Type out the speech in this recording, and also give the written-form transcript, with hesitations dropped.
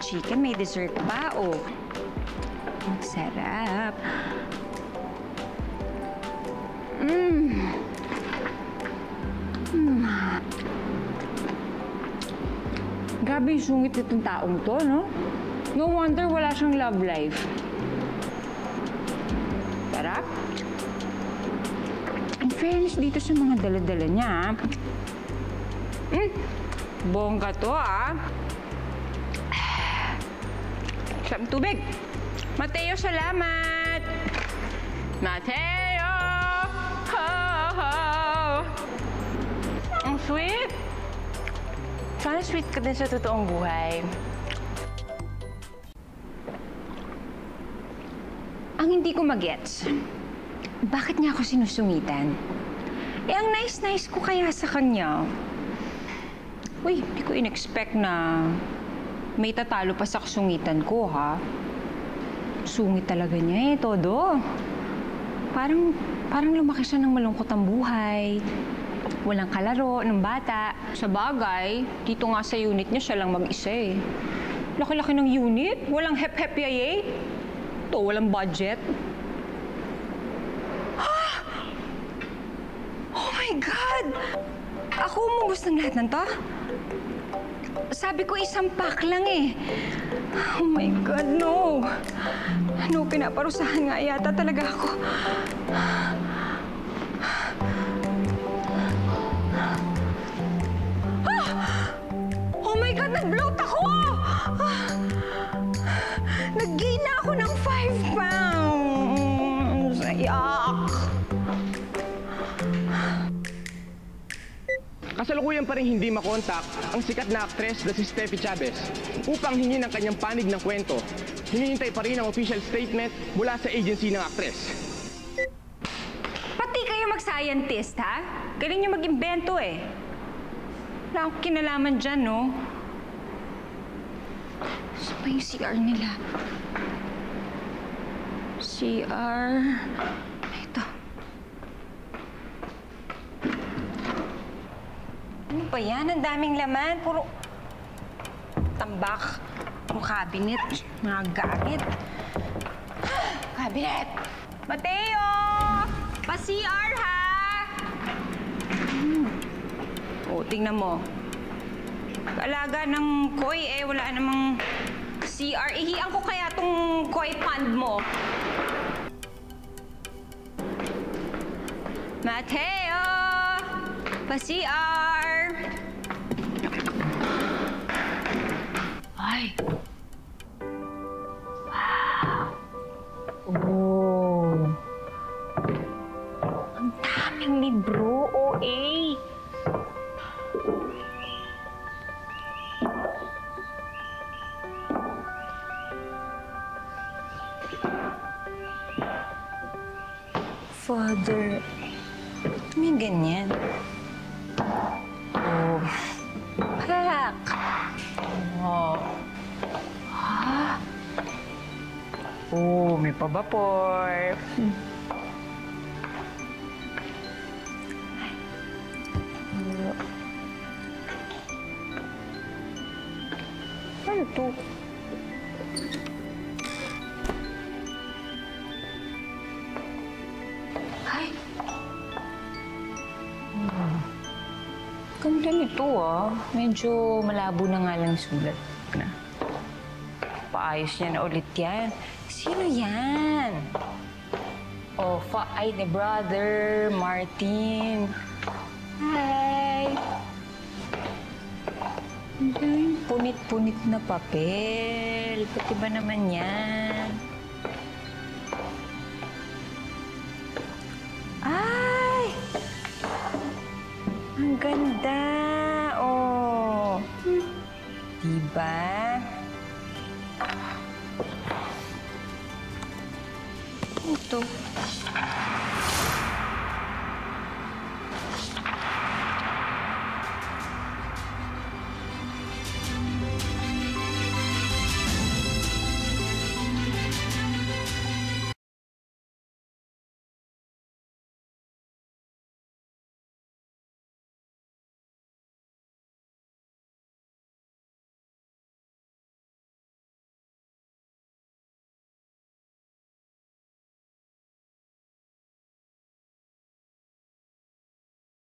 chicken, may dessert pa, oh. Ang sarap. Grabe yung sungit itong taong to, no? No wonder wala siyang love life. Sarap. In fairness dito sa mga dala-dala niya, bongga to, ah. Sarap tubig. Mateo, salamat! Mateo! Ho, ho! Ang sweet! Sana sweet ka din sa totoong buhay. Ang hindi ko magets, bakit niya ako sinusungitan? Eh, ang nice-nice ko kaya sa kanya. Uy, hindi ko in-expect na may tatalo pa sa kasungitan ko, ha? Sungit talaga niya eh, todo. Parang lumaki siya ng malungkot ang buhay. Walang kalaro ng bata. Sa bagay, dito nga sa unit niya siya lang mag-isa eh. Laki-laki ng unit, walang hep-hep yayay. Ito, walang budget. Oh my God! Ako umubos ng lahat ng to? Sabi ko isang pack lang eh. Oh my God, no! No, pinaparusahan nga yata talaga ako. Oh my God, nag-bloat ako! Nag-gain na ako ng 5 pounds. Ayak! Kasalukuyan pa rin hindi makontak ang sikat na aktres na si Steffi Chavez upang hingin ang kanyang panig ng kwento. Hinihintay pa rin ang official statement mula sa agency ng aktres. Pati kayo mag-scientist, ha? Galing nyo mag-imbento eh. Wala akong kinalaman dyan, no? Saan ba yung CR nila? CR... Ito. Ano ba yan? Ang daming laman. Puro tambak. Puro cabinet. Mga gamit. Cabinet! Mateo! Pa-CR, ha? O, tingnan mo. Alaga ng koi, eh. Wala namang CR. Ihian ko kaya tong koi pond mo. Mateo! Pa-CR! Ay! Wow! Oh! Ang daming libro, OA! Father, may ganyan. Oh. Pak! Oh. Ha? Oh, may pabapor. Ano to? Ay! Ganda nito, ah. Medyo malabo na nga lang sulat. Paayos niya na ulit yan. Sino yan? Oh, ay, ni Brother Martin. Hi! Ay, punit-punit na papel. Pati ba naman yan? Ay! Ang ganda! Oh! Diba? Ito.